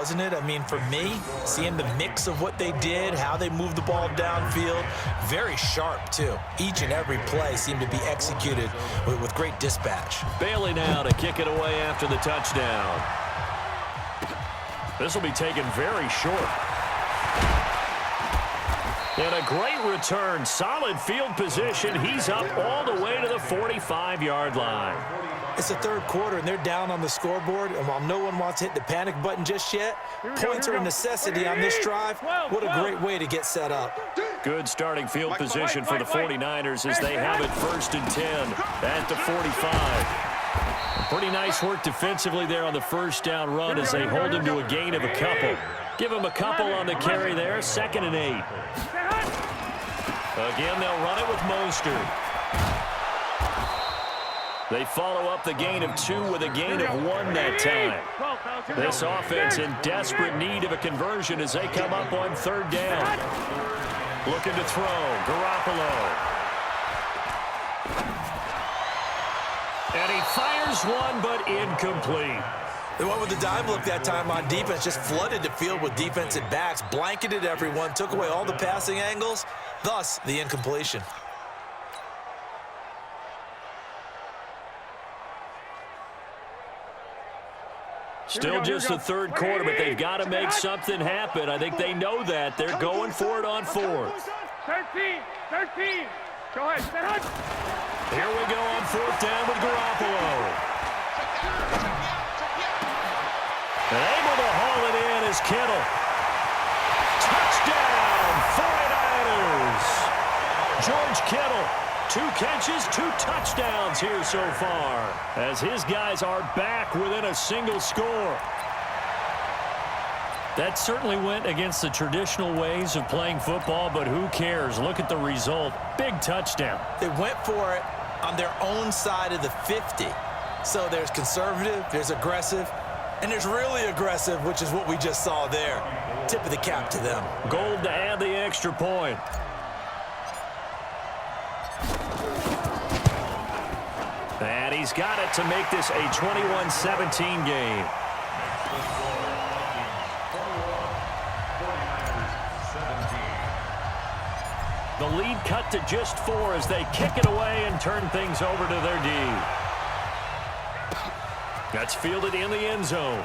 Wasn't it? I mean, for me, seeing the mix of what they did, how they moved the ball downfield, very sharp, too. Each and every play seemed to be executed with great dispatch. Bailey now to kick it away after the touchdown. This will be taken very short. And a great return. Solid field position. He's up all the way to the 45-yard line. It's the third quarter, and they're down on the scoreboard. And while no one wants to hit the panic button just yet, points are a necessity on this drive. What a great way to get set up. Good starting field position for the 49ers as they have it 1st and 10 at the 45. Pretty nice work defensively there on the first down run as they hold him to a gain of a couple. Give him a couple on the carry there, 2nd and 8. Again, they'll run it with Mostert. They follow up the gain of 2 with a gain of 1 that time. This offense in desperate need of a conversion as they come up on 3rd down. Looking to throw, Garoppolo. And he fires one, but incomplete. They went with the dive look that time on defense, just flooded the field with defensive backs, blanketed everyone, took away all the passing angles, thus the incompletion. Still just the third quarter, but they've got to make something happen. I think they know that. They're going for it on 4th. 13. Go ahead. Here we go on 4th down with Garoppolo. And able to haul it in is Kittle. Touchdown, 49ers. George Kittle, 2 catches, 2 touchdowns here so far, as his guys are back within a single score. That certainly went against the traditional ways of playing football, but who cares? Look at the result. Big touchdown. They went for it on their own side of the 50. So there's conservative, there's aggressive, and there's really aggressive, which is what we just saw there. Tip of the cap to them. Gold to add the extra point. And he's got it to make this a 21-17 game. The lead cut to just 4 as they kick it away and turn things over to their D. That's fielded in the end zone.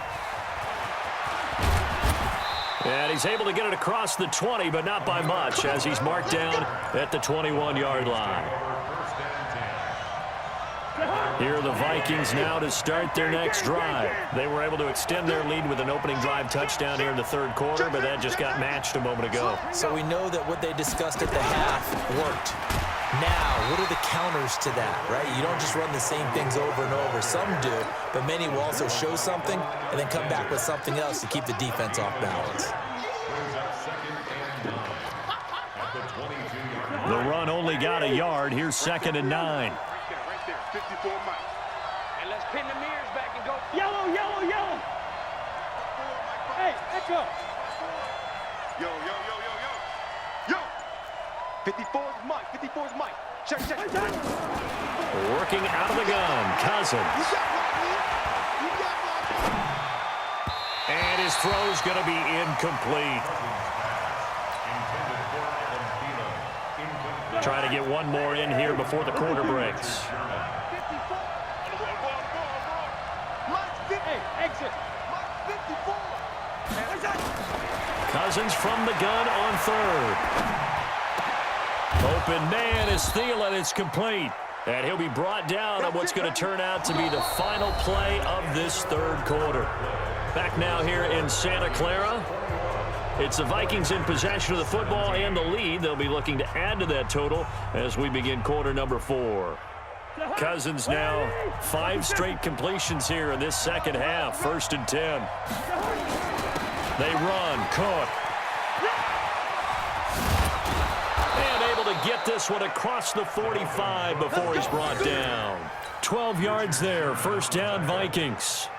And he's able to get it across the 20, but not by much, as he's marked down at the 21-yard line. Here are the Vikings now to start their next drive. They were able to extend their lead with an opening drive touchdown here in the third quarter, but that just got matched a moment ago. So we know that what they discussed at the half worked. Now, what are the counters to that, right? You don't just run the same things over and over. Some do, but many will also show something and then come back with something else to keep the defense off balance. The run only got a yard. Here's 2nd and 9. 54 Mike. And let's pin the mirrors back and go. Yellow. Hey, echo. Yo. 54's Mike. Check. Working out of the gun, Cousins. And his throw's going to be incomplete. Trying to get one more in here before the quarter breaks. Cousins from the gun on 3rd. Open man is Thielen. It's complete. And he'll be brought down on what's going to turn out to be the final play of this third quarter. Back now here in Santa Clara. It's the Vikings in possession of the football and the lead. They'll be looking to add to that total as we begin quarter number 4. Cousins now 5 straight completions here in this second half. 1st and 10. They run. Cook. And able to get this one across the 45 before he's brought down. 12 yards there. 1st down, Vikings.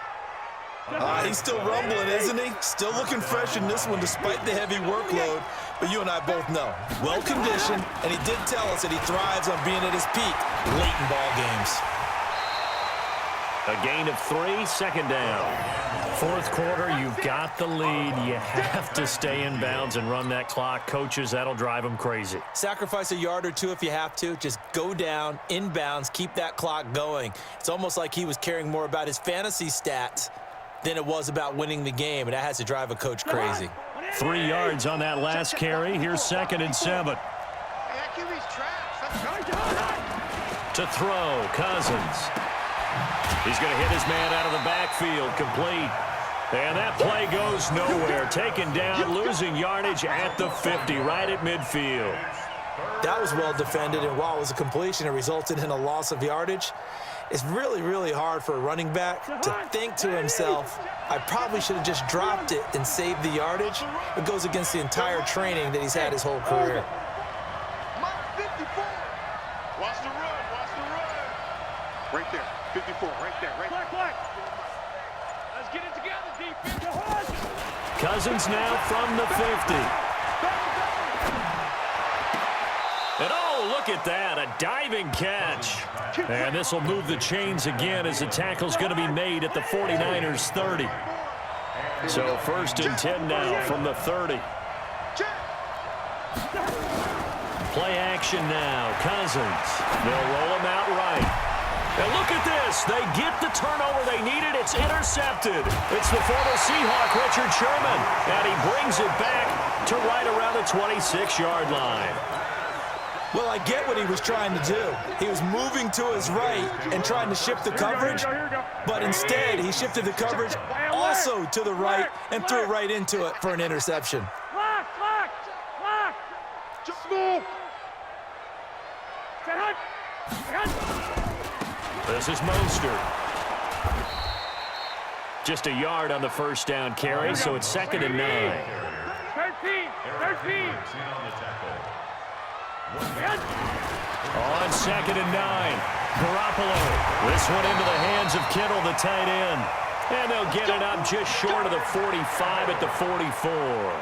He's still rumbling, isn't he? Still looking fresh in this one despite the heavy workload. But you and I both know, well-conditioned, and he did tell us that he thrives on being at his peak late in ball games. A gain of 3, 2nd down. Fourth quarter, you've got the lead. You have to stay in bounds and run that clock. Coaches, that'll drive them crazy. Sacrifice a yard or two if you have to. Just go down, in bounds, keep that clock going. It's almost like he was caring more about his fantasy stats than it was about winning the game, and that has to drive a coach crazy. 3 yards on that last carry. Here's 2nd and 7. To throw, Cousins. He's going to hit his man out of the backfield, complete. And that play goes nowhere. Taken down, losing yardage at the 50, right at midfield. That was well defended, and while it was a completion, it resulted in a loss of yardage. It's really, really hard for a running back to think to himself, I probably should have just dropped it and saved the yardage. It goes against the entire training that he's had his whole career. Watch the run, watch the run. Right there, 54, right there, right there. Let's get it together, defense. Cousins now from the 50. And oh, look at that, a diving catch. And this will move the chains again as the tackle's going to be made at the 49ers 30. So 1st and 10 now from the 30. Play action now, Cousins. They'll roll him out right. And look at this. They get the turnover they needed. It's intercepted. It's the former Seahawk, Richard Sherman. And he brings it back to right around the 26-yard line. Well, I get what he was trying to do. He was moving to his right and trying to shift the coverage, but instead he shifted the coverage also to the right and threw right into it for an interception. This is Mostert. Just a yard on the first down carry, so it's 2nd and 9. 13. On 2nd and 9, Garoppolo. This one into the hands of Kittle, the tight end. And they'll get it up just short of the 45 at the 44.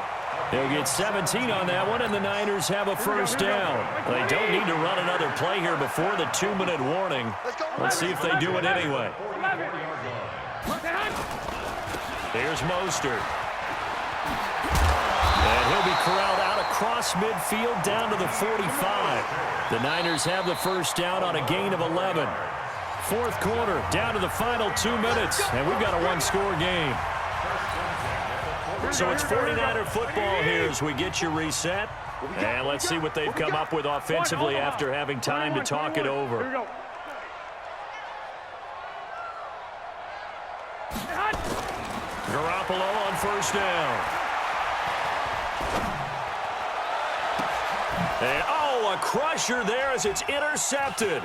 They'll get 17 on that one, and the Niners have a first down. They don't need to run another play here before the 2-minute warning. Let's see if they do it anyway. Here's Mostert. And he'll be corralled out across midfield down to the 45. The Niners have the first down on a gain of 11. Fourth quarter, down to the final 2 minutes, and we've got a one-score game. So it's 49er football here as we get you reset. And let's see what they've come up with offensively after having time to talk it over. Garoppolo on first down. And, oh, a crusher there as it's intercepted.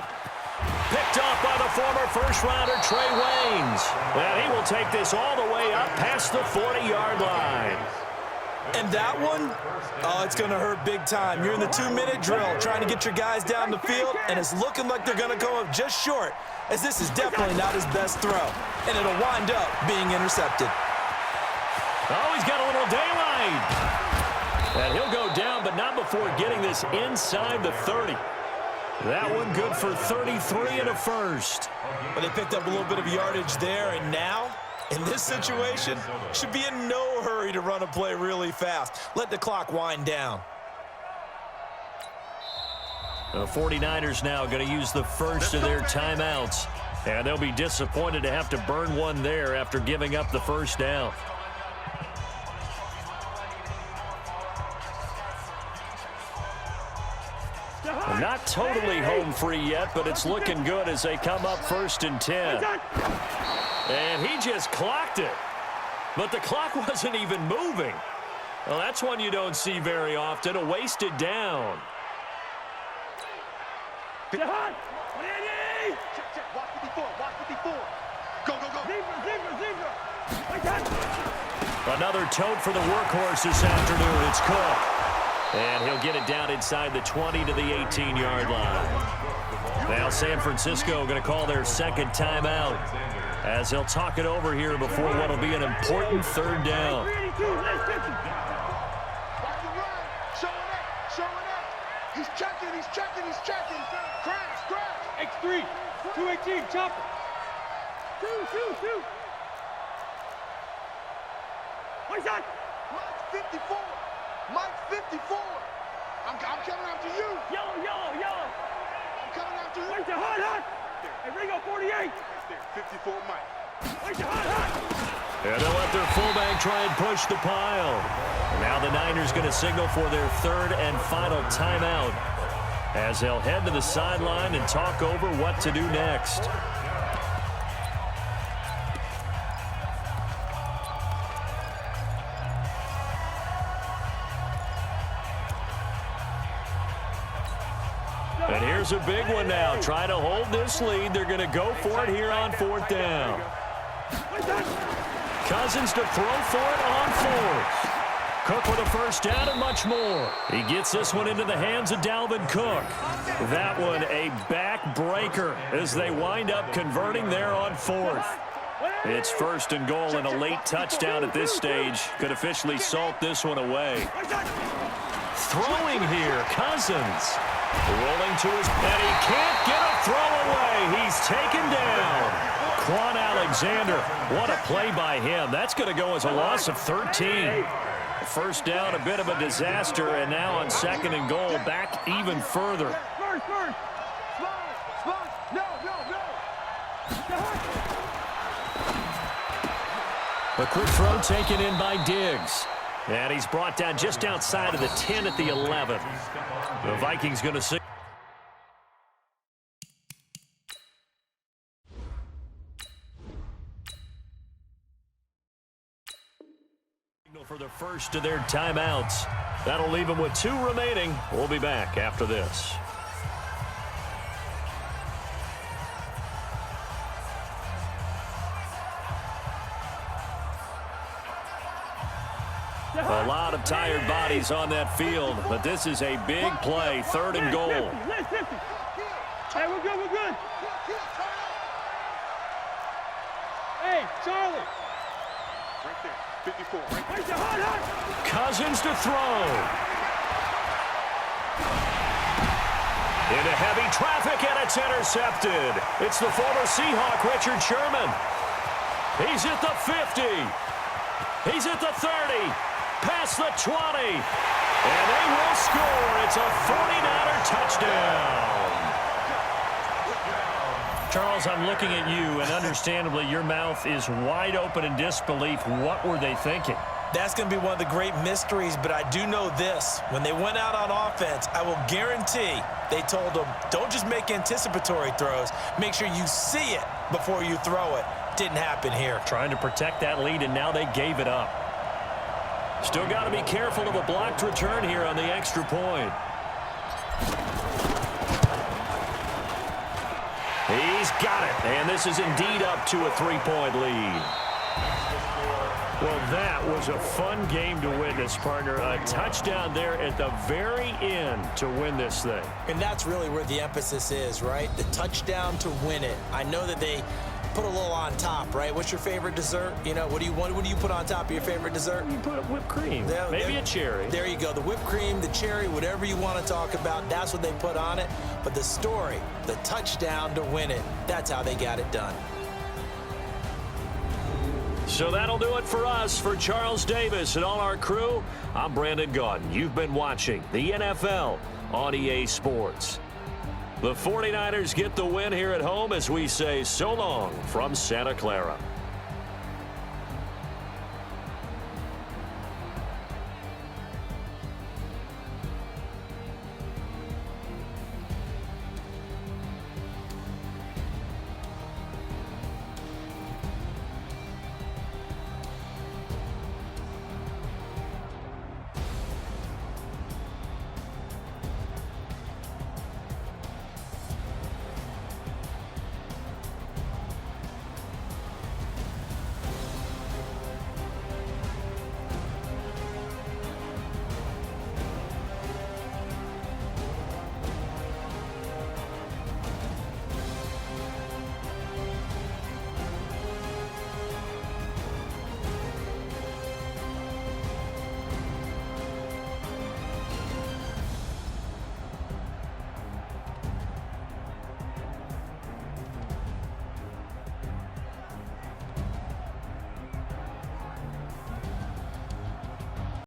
Picked off by the former first-rounder Trey Waynes. And he will take this all the way up past the 40-yard line. And that one, oh, it's going to hurt big time. You're in the 2-minute drill trying to get your guys down the field, and it's looking like they're going to come up just short, as this is definitely not his best throw. And it'll wind up being intercepted. Oh, he's got a little daylight. And he'll go down, but not before getting this inside the 30. That one good for 33 and a first. But they picked up a little bit of yardage there, and now, in this situation, should be in no hurry to run a play really fast. Let the clock wind down. The 49ers now going to use the first of their timeouts. And they'll be disappointed to have to burn one there after giving up the first down. Not totally home free yet, but it's looking good as they come up 1st and 10. And he just clocked it. But the clock wasn't even moving. Well, that's one you don't see very often, a wasted down. Watch 54, watch 54. Go, go, go. Another tote for the workhorse this afternoon. It's Cook. And he'll get it down inside the 20 to the 18-yard line. Now San Francisco going to call their second timeout as they'll talk it over here before what will be an important third down. He's checking. Crash. X3, 218, chopper. Two. Mike's 54. Mike's 54. I'm coming after you. Yellow. I'm coming after you. Where's the hot? Hey, Ringo, 48. Right there, 54 Mike. Where's the hot? And they'll let their fullback try and push the pile. And now the Niners going to signal for their third and final timeout as they'll head to the sideline and talk over what to do next. And here's a big one now. Trying to hold this lead. They're going to go for it here on fourth down. Cousins to throw for it on fourth. Cook with a first down and much more. He gets this one into the hands of Dalvin Cook. That one a backbreaker as they wind up converting there on fourth. It's first and goal, and a late touchdown at this stage could officially salt this one away. Throwing here, Cousins. Rolling to his, and he can't get a throw away. He's taken down. Quan Alexander, what a play by him. That's going to go as a loss of 13. First down, a bit of a disaster, and now on second and goal, back even further. A quick throw taken in by Diggs. And he's brought down just outside of the 10 at the 11. The Vikings going to see. For the first of their timeouts. That'll leave them with 2 remaining. We'll be back after this. A lot of tired bodies on that field, but this is a big play, third and goal. Hey, we're good. Hey, Charlie. Right there, 54. Right there. Where's the hot? Cousins to throw. Into heavy traffic, and it's intercepted. It's the former Seahawk, Richard Sherman. He's at the 50. He's at the 30. Past the 20. And they will score. It's a 49er touchdown. Charles, I'm looking at you, and understandably, your mouth is wide open in disbelief. What were they thinking? That's going to be one of the great mysteries, but I do know this. When they went out on offense, I will guarantee they told them, don't just make anticipatory throws. Make sure you see it before you throw it. Didn't happen here. Trying to protect that lead, and now they gave it up. Still got to be careful of a blocked return here on the extra point. He's got it, and this is indeed up to a 3-point lead. Well, that was a fun game to witness, partner. A touchdown there at the very end to win this thing. And that's really where the emphasis is, right? The touchdown to win it. I know that they put a little on top, right? What's your favorite dessert? You know, what do you put on top of your favorite dessert? You put whipped cream, maybe a cherry. There you go. The whipped cream, the cherry, whatever you want to talk about, that's what they put on it. But the story, the touchdown to win it, that's how they got it done. So that'll do it for us. For Charles Davis and all our crew, I'm Brandon Gaudin. You've been watching the NFL on EA Sports. The 49ers get the win here at home as we say so long from Santa Clara.